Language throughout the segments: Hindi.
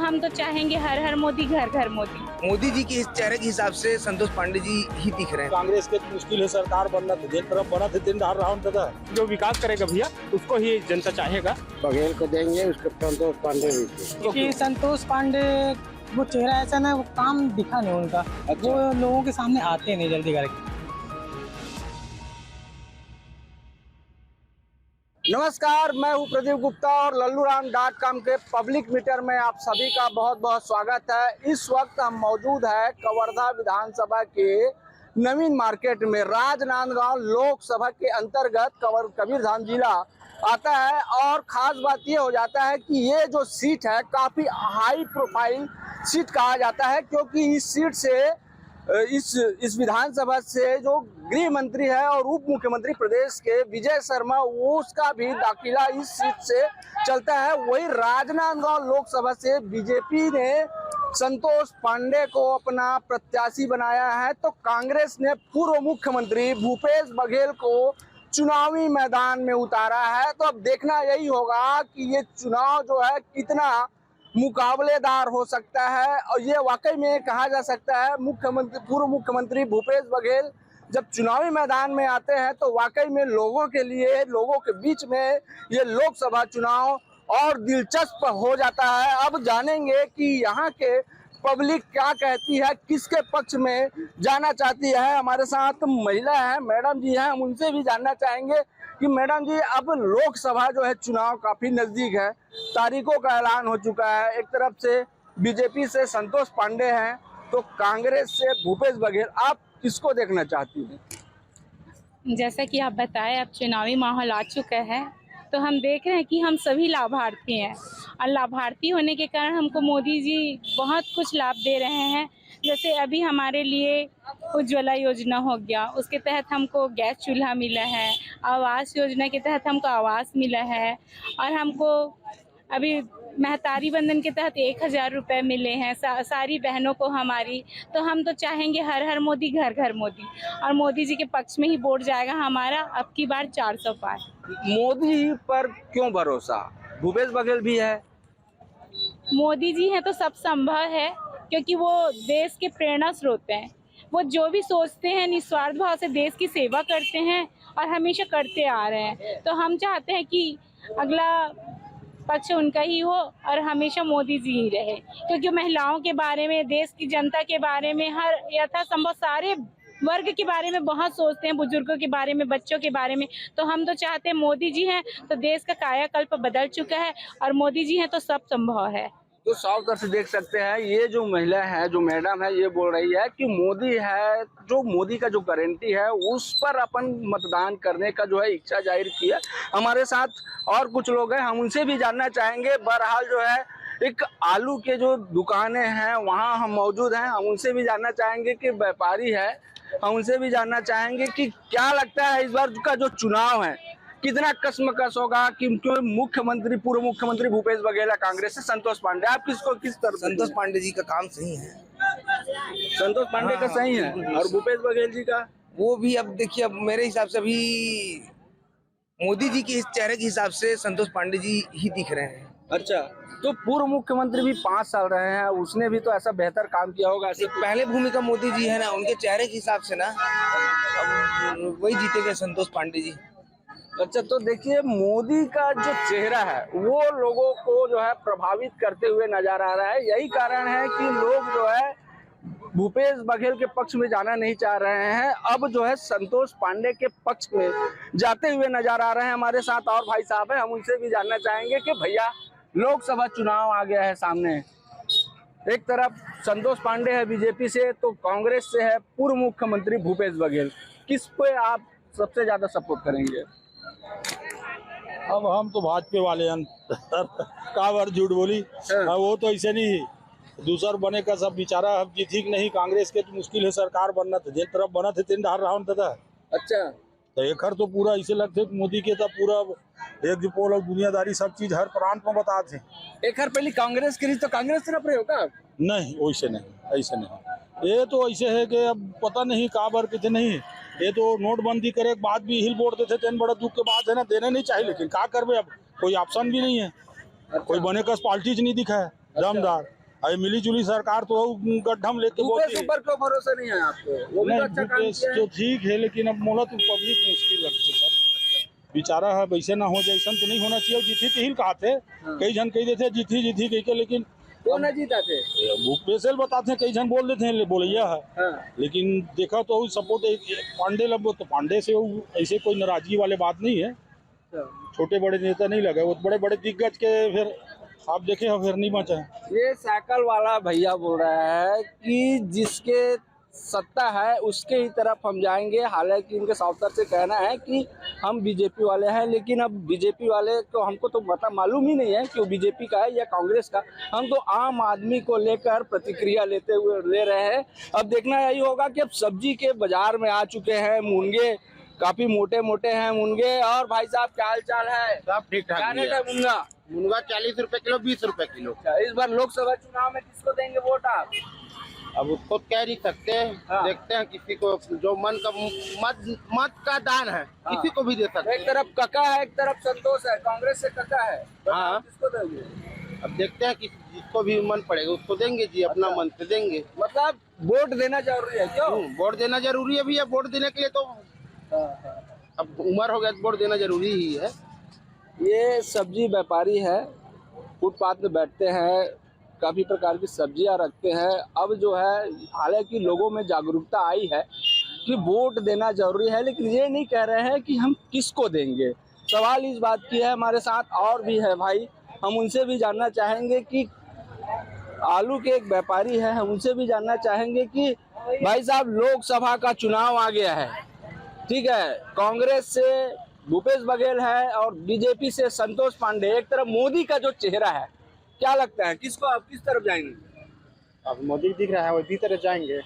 हम तो चाहेंगे हर हर मोदी घर घर मोदी। मोदी जी के इस चेहरे के हिसाब से संतोष पांडे जी ही दिख रहे हैं। कांग्रेस के मुश्किल है सरकार बनना, तो जिन तरफ बना थे तीन राउंड तक जो विकास करेगा भैया उसको ही जनता चाहेगा। बघेल को देंगे, उसको संतोष पांडे भी क्योंकि संतोष पांडे वो चेहरा ऐसा ना, वो काम दिखा नहीं उनका। वो लोगों के सामने आते नहीं जल्दी करके। नमस्कार, मैं हूं प्रदीप गुप्ता और लल्लूराम.com के पब्लिक मीटर में आप सभी का बहुत बहुत स्वागत है। इस वक्त हम मौजूद है कवर्धा विधानसभा के नवीन मार्केट में। राजनांदगांव लोकसभा के अंतर्गत कबीरधाम जिला आता है और खास बात ये हो जाता है कि ये जो सीट है काफ़ी हाई प्रोफाइल सीट कहा जाता है, क्योंकि इस सीट से इस विधानसभा से जो गृह मंत्री है और उप मुख्यमंत्री प्रदेश के विजय शर्मा, वो उसका भी दाखिला इस सीट से चलता है। वही राजनांदगांव लोकसभा से बीजेपी ने संतोष पांडे को अपना प्रत्याशी बनाया है, तो कांग्रेस ने पूर्व मुख्यमंत्री भूपेश बघेल को चुनावी मैदान में उतारा है। तो अब देखना यही होगा कि ये चुनाव जो है कितना मुकाबलेदार हो सकता है। और ये वाकई में कहा जा सकता है पूर्व मुख्यमंत्री भूपेश बघेल जब चुनावी मैदान में आते हैं तो वाकई में लोगों के बीच में ये लोकसभा चुनाव और दिलचस्प हो जाता है। अब जानेंगे कि यहाँ के पब्लिक क्या कहती है, किसके पक्ष में जाना चाहती है। हमारे साथ महिला है, मैडम जी हैं, हम उनसे भी जानना चाहेंगे कि मैडम जी, अब लोकसभा जो है चुनाव काफी नजदीक है, तारीखों का ऐलान हो चुका है। एक तरफ से बीजेपी से संतोष पांडे हैं तो कांग्रेस से भूपेश बघेल, आप किसको देखना चाहती हैं? जैसा कि आप बताएं, अब चुनावी माहौल आ चुका है तो हम देख रहे हैं कि हम सभी लाभार्थी हैं और लाभार्थी होने के कारण हमको मोदी जी बहुत कुछ लाभ दे रहे हैं। जैसे अभी हमारे लिए उज्ज्वला योजना हो गया, उसके तहत हमको गैस चूल्हा मिला है। आवास योजना के तहत हमको आवास मिला है और हमको अभी महतारी बंधन के तहत 1000 रुपये मिले हैं सारी बहनों को हमारी। तो हम तो चाहेंगे हर हर मोदी घर घर मोदी, और मोदी जी के पक्ष में ही वोट जाएगा हमारा अब की बार 400 पार। मोदी पर क्यों भरोसा? भूपेश बघेल भी है। मोदी जी हैं तो सब संभव है, क्योंकि वो देश के प्रेरणा स्रोत हैं। वो जो भी सोचते हैं निस्वार्थ भाव से देश की सेवा करते हैं और हमेशा करते आ रहे हैं। तो हम चाहते हैं कि अगला पक्ष उनका ही हो और हमेशा मोदी जी ही रहे, क्योंकि महिलाओं के बारे में, देश की जनता के बारे में, हर यथासंभव सारे वर्ग के बारे में बहुत सोचते हैं, बुजुर्गों के बारे में, बच्चों के बारे में। तो हम तो चाहते हैं मोदी जी हैं तो देश का कायाकल्प बदल चुका है और मोदी जी हैं तो सब संभव है। तो साफ तौर से देख सकते हैं ये जो महिला है, जो मैडम है, ये बोल रही है कि मोदी है, जो मोदी का जो गारंटी है उस पर अपन मतदान करने का जो है इच्छा जाहिर की है। हमारे साथ और कुछ लोग हैं, हम उनसे भी जानना चाहेंगे। बहरहाल जो है एक आलू के जो दुकानें हैं वहाँ हम मौजूद हैं, हम उनसे भी जानना चाहेंगे कि व्यापारी है, हम उनसे भी जानना चाहेंगे कि क्या लगता है इस बार का जो चुनाव है कितना कश्मकश होगा, कि पूर्व मुख्यमंत्री भूपेश बघेल कांग्रेस से संतोष पांडे, आप किसको किस तरह? संतोष पांडे जी का काम सही है। संतोष पांडे का सही है और भूपेश बघेल जी का वो भी अब देखिए, अब मेरे हिसाब से अभी मोदी जी के इस चेहरे के हिसाब से संतोष पांडे जी ही दिख रहे हैं। अच्छा, तो पूर्व मुख्यमंत्री भी 5 साल रहे हैं, उसने भी तो ऐसा बेहतर काम किया होगा। ऐसे पहले भूमिका मोदी जी है ना, उनके चेहरे के हिसाब से ना अब वही जीतेंगे संतोष पांडे जी। अच्छा, तो देखिए मोदी का जो चेहरा है वो लोगों को जो है प्रभावित करते हुए नजर आ रहा है। यही कारण है कि लोग जो है भूपेश बघेल के पक्ष में जाना नहीं चाह रहे हैं, अब जो है संतोष पांडे के पक्ष में जाते हुए नजर आ रहे हैं। हमारे साथ और भाई साहब हैं, हम उनसे भी जानना चाहेंगे कि भैया लोकसभा चुनाव आ गया है सामने, एक तरफ संतोष पांडे है बीजेपी से, तो कांग्रेस से है पूर्व मुख्यमंत्री भूपेश बघेल, किस पे आप सबसे ज्यादा सपोर्ट करेंगे? अब हम तो भाजपा वाले हैं का बार झूठ बोली, वो तो ऐसे नहीं दूसर बने का सब बेचारा अब जीती नहीं। कांग्रेस के तो मुश्किल है सरकार बनना, तो जिन तरफ बना थे तीन राउंड था। अच्छा, तो एक हर तो पूरा ऐसे लगते मोदी के था पूरा एक जो पोल और दुनियादारी सब चीज हर प्रांत में बता थे। एक हर पहले कांग्रेस की तो कांग्रेस तरफ रहे हो का? नहीं, वैसे नहीं, ऐसे नहीं। ये तो ऐसे है कि अब पता नहीं का बार कितने नहीं, ये तो नोटबंदी करे के बाद भी हिल बोर्ड देते तेन बड़ा दुख के बाद है ना, देने नहीं चाहिए, लेकिन क्या करबे, अब कोई ऑप्शन भी नहीं है। कोई बने का पॉलिटिक्स नहीं दिखा है दमदार। अरे मिली जुली सरकार तो गड्ढम लेके भूपेश बोलती है। ऊपर क्यों भरोसा नहीं है आपको? वो भी तो नहीं, अच्छा काम भूपेश किया है। तो ठीक है, लेकिन अब मोला तो पब्लिक मुश्किल लगती है सर। बेचारा है, वैसे ना हो जैसन तो नहीं होना चाहिए। जीती तिहिल कहते कई जन कही देते जीती कही के, लेकिन वो न जीता थे। भूपेश बताते हैं, कई जन बोल देते हैं बोलिया है। हाँ। लेकिन देखा तो सपोर्ट पांडे लगो तो पांडे से ऐसे कोई नाराजगी वाले बात नहीं है। छोटे बड़े नेता नहीं लगे, वो बड़े बड़े दिग्गज के फिर आप देखे हो फिर नहीं बचा है। ये साइकिल वाला भैया बोल रहा है कि जिसके सत्ता है उसके ही तरफ हम जाएंगे। हालांकि इनके साउथर से कहना है कि हम बीजेपी वाले हैं, लेकिन अब बीजेपी वाले तो हमको तो मालूम ही नहीं है कि वो बीजेपी का है या कांग्रेस का। हम तो आम आदमी को लेकर प्रतिक्रिया ले रहे हैं। अब देखना यही होगा कि अब सब्जी के बाजार में आ चुके हैं मुनगे, काफी मोटे मोटे हैं मुनगे। और भाई साहब क्या हाल चाल है? सब ठीक क्या ठाक रेट है मुनगा? मुनगा 40 रुपए किलो, 20 रुपए किलो। इस बार लोकसभा चुनाव में किसको देंगे वोट आप? अब उसको कह नहीं सकते। हाँ। देखते हैं किसी को जो मन का मत का दान है, हाँ। किसी को भी दे सकते एक हैं। तरफ कका है, एक तरफ संतोष है, कांग्रेस से कका है। हाँ। किसको दोगे? अब देखते हैं कि जिसको भी मन पड़ेगा उसको देंगे जी, अपना मन से देंगे। मतलब वोट देना जरूरी है क्यों? वोट देना जरूरी है भैया। वोट देने के लिए तो अब उम्र हो गया तो वोट देना जरूरी ही है। ये सब्जी व्यापारी है, फुटपाथ पे बैठते हैं, काफी प्रकार की सब्जियां रखते हैं। अब जो है हालांकि लोगों में जागरूकता आई है कि वोट देना जरूरी है, लेकिन ये नहीं कह रहे हैं कि हम किसको देंगे। सवाल इस बात की है। हमारे साथ और भी है भाई, हम उनसे भी जानना चाहेंगे कि आलू के एक व्यापारी है, हम उनसे भी जानना चाहेंगे कि भाई साहब लोकसभा का चुनाव आ गया है, ठीक है। कांग्रेस से भूपेश बघेल है और बीजेपी से संतोष पांडे। एक तरफ मोदी का जो चेहरा है, क्या लगता है किसको आप किस तरफ जाएंगे? अब मोदी दिख रहा है उसी तरह जाएंगे।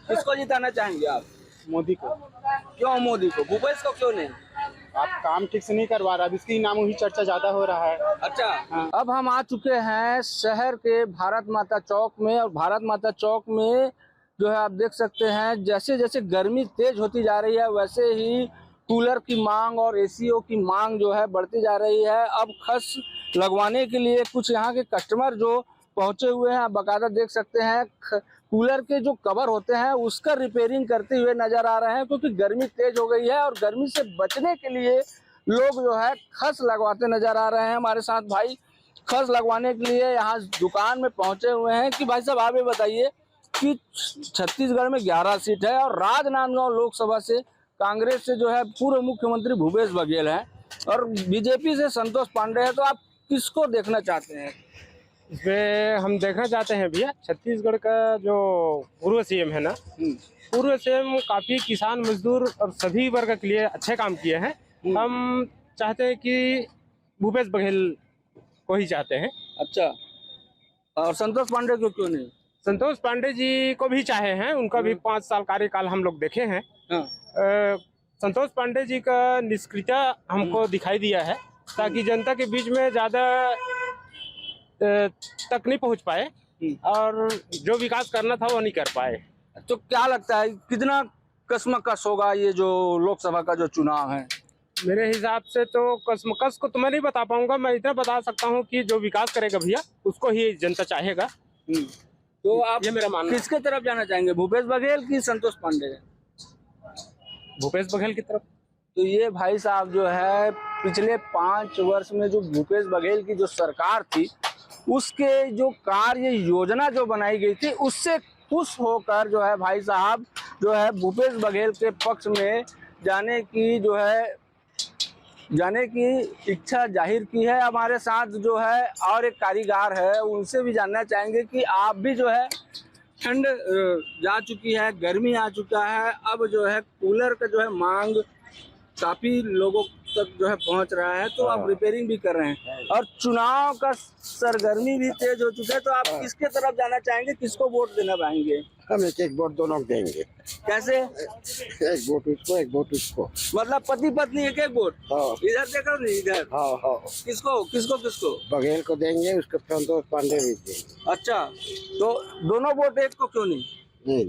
किसको जिताना चाहेंगे आप? मोदी को। क्यों मोदी को? भूपेश को क्यों नहीं? आप काम ठीक से नहीं करवा रहा, अब इसकी नामों ही चर्चा ज्यादा हो रहा है। अच्छा। हाँ। अब हम आ चुके हैं शहर के भारत माता चौक में, और भारत माता चौक में जो है आप देख सकते हैं जैसे जैसे गर्मी तेज होती जा रही है वैसे ही कूलर की मांग और एसीओ की मांग जो है बढ़ती जा रही है। अब खस लगवाने के लिए कुछ यहाँ के कस्टमर जो पहुंचे हुए हैं, आप बाकायदा देख सकते हैं कूलर के जो कवर होते हैं उसका रिपेयरिंग करते हुए नजर आ रहे हैं, क्योंकि गर्मी तेज हो गई है और गर्मी से बचने के लिए लोग जो है खस लगवाते नजर आ रहे हैं। हमारे साथ भाई खस लगवाने के लिए यहाँ दुकान में पहुंचे हुए हैं। कि भाई साहब आप ये बताइए कि छत्तीसगढ़ में 11 सीट है और राजनांदगांव लोकसभा से कांग्रेस से जो है पूर्व मुख्यमंत्री भूपेश बघेल है और बीजेपी से संतोष पांडे है, तो आप किसको देखना चाहते हैं? इसमें हम देखना चाहते हैं भैया, छत्तीसगढ़ का जो पूर्व सीएम है ना, पूर्व सीएम काफी किसान मजदूर और सभी वर्ग के लिए अच्छे काम किए हैं। हम चाहते हैं कि भूपेश बघेल को ही चाहते हैं। अच्छा, और संतोष पांडे को क्यों नहीं? संतोष पांडे जी को भी चाहे हैं, उनका भी 5 साल कार्यकाल हम लोग देखे हैं। हाँ। संतोष पांडे जी का निष्क्रियता हमको दिखाई दिया है, ताकि जनता के बीच में ज्यादा तक नहीं पहुंच पाए और जो विकास करना था वो नहीं कर पाए। तो क्या लगता है कितना कश्मकश होगा ये जो लोकसभा का जो चुनाव है? मेरे हिसाब से तो कश्मकश को तो मैं नहीं बता पाऊंगा, मैं इतना बता सकता हूं कि जो विकास करेगा भैया उसको ही जनता चाहेगा। तो आप ये मेरा मानना है। किसके तरफ जाना चाहेंगे, भूपेश बघेल की संतोष पांडे? भूपेश बघेल की तरफ। तो ये भाई साहब जो है पिछले 5 वर्ष में जो भूपेश बघेल की जो सरकार थी उसके जो कार्य योजना जो बनाई गई थी उससे खुश होकर जो है भाई साहब जो है भूपेश बघेल के पक्ष में जाने की इच्छा जाहिर की है। हमारे साथ जो है और एक कारीगर है, उनसे भी जानना चाहेंगे कि आप भी जो है ठंड जा चुकी है, गर्मी आ चुका है, अब जो है कूलर का जो है मांग काफी लोगों तक जो है पहुंच रहा है, तो आप रिपेयरिंग भी कर रहे हैं और चुनाव का सरगर्मी भी तेज हो चुका है, तो आप किसके तरफ जाना चाहेंगे, किसको वोट देना चाहेंगे? हम एक वोट दोनों देंगे। कैसे? एक वोट उसको, एक वोट उसको। मतलब पति पत्नी एक एक वोट? हाँ। इधर देखो नहीं, इधर। हाँ। किसको किसको किसको? बघेल को देंगे, उसको संतोष पांडे भी देंगे। अच्छा, तो दोनों वोट एक को क्यों नहीं? नहीं,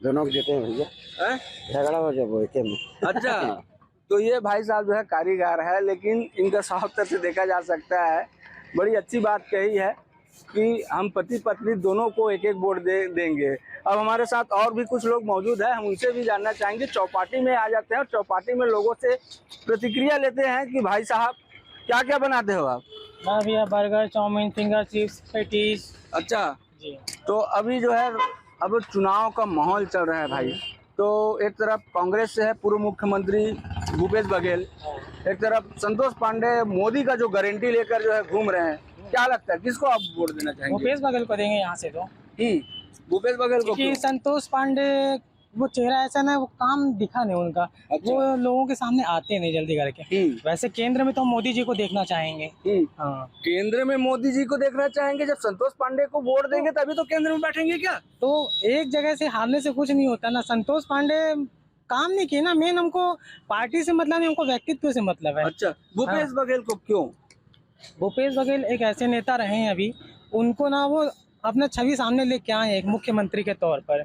दोनों को देते हैं भैया, झगड़ा हो जाए बोलते में। अच्छा, तो ये भाई साहब जो है कारीगर है, लेकिन इनका साफ तरह से देखा जा सकता है, बड़ी अच्छी बात कही है कि हम पति पत्नी दोनों को एक एक वोट देंगे। अब हमारे साथ और भी कुछ लोग मौजूद हैं, हम उनसे भी जानना चाहेंगे। चौपाटी में आ जाते हैं और चौपाटी में लोगों से प्रतिक्रिया लेते हैं कि भाई साहब क्या क्या बनाते हो आप? मैं भैया burger, chowmein, finger chips, patties. अच्छा जी। तो अभी जो है अब चुनाव का माहौल चल रहा है भाई, तो एक तरफ कांग्रेस से है पूर्व मुख्यमंत्री भूपेश बघेल, एक तरफ संतोष पांडे मोदी का जो गारंटी लेकर जो है घूम रहे हैं। क्या लगता है किसको आप वोट देना चाहेंगे? भूपेश बघेल को देंगे यहाँ से तो। भूपेश बघेल को क्योंकि संतोष पांडे वो चेहरा ऐसा ना, वो काम दिखा नहीं उनका। अच्छा। वो लोगों के सामने आते नहीं जल्दी करके। वैसे केंद्र में तो हम मोदी जी को देखना चाहेंगे। हाँ। केंद्र में मोदी जी को देखना चाहेंगे। जब संतोष पांडे को वोट देंगे तभी तो केंद्र में बैठेंगे क्या? तो एक जगह से हारने से कुछ नहीं होता ना। संतोष पांडे काम नहीं किए ना। मेन हमको पार्टी से मतलब नहीं, हमको व्यक्तित्व से मतलब है। अच्छा, भूपेश बघेल को क्यों? भूपेश बघेल एक ऐसे नेता रहे हैं अभी, उनको ना वो अपना छवि सामने लेके आए एक मुख्यमंत्री के तौर पर।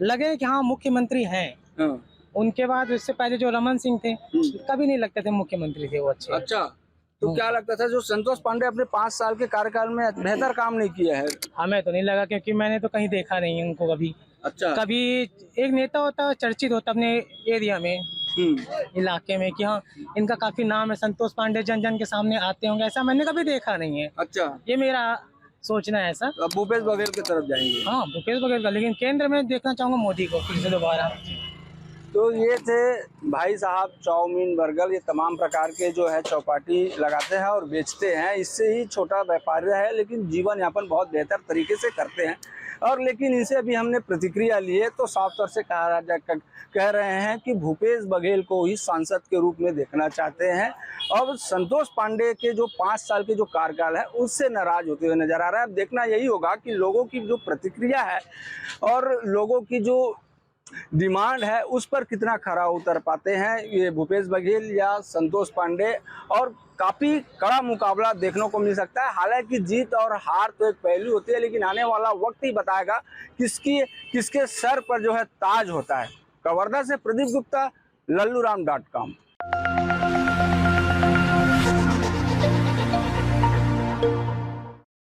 लगे कि हाँ मुख्यमंत्री हैं। उनके बाद उससे पहले जो रमन सिंह थे, कभी नहीं लगते थे मुख्यमंत्री थे वो अच्छे। अच्छा, तो क्या लगता था जो संतोष पांडे अपने 5 साल के कार्यकाल में बेहतर काम नहीं किया है? हमें तो नहीं लगा, क्योंकि मैंने तो कहीं देखा नहीं है उनको कभी। अच्छा। कभी एक नेता होता है चर्चित होता अपने एरिया में, इलाके में, कि हाँ इनका काफी नाम है, संतोष पांडे जन जन के सामने आते होंगे, ऐसा मैंने कभी देखा नहीं है। अच्छा, ये मेरा सोचना है ऐसा। अब भूपेश बघेल की तरफ जाएंगे? हाँ भूपेश बघेल का, लेकिन केंद्र में देखना चाहूंगा मोदी को फिर से दोबारा। तो ये थे भाई साहब, चाउमीन, बर्गर, ये तमाम प्रकार के जो है चौपाटी लगाते हैं और बेचते हैं। इससे ही छोटा व्यापार है, लेकिन जीवन यापन बहुत बेहतर तरीके से करते हैं। और लेकिन इनसे अभी हमने प्रतिक्रिया ली है तो साफ तौर से कह रहे हैं कि भूपेश बघेल को ही सांसद के रूप में देखना चाहते हैं और संतोष पांडे के जो 5 साल के जो कार्यकाल है उससे नाराज होते हुए नजर आ रहा है। अब देखना यही होगा कि लोगों की जो प्रतिक्रिया है और लोगों की जो डिमांड है उस पर कितना खरा उतर पाते हैं ये भूपेश बघेल या संतोष पांडे। और काफी कड़ा मुकाबला देखने को मिल सकता है। हालांकि जीत और हार तो एक पहलू होती है, लेकिन आने वाला वक्त ही बताएगा किसके सर पर जो है ताज होता है। कवर्धा से प्रदीप गुप्ता, लल्लूराम.com।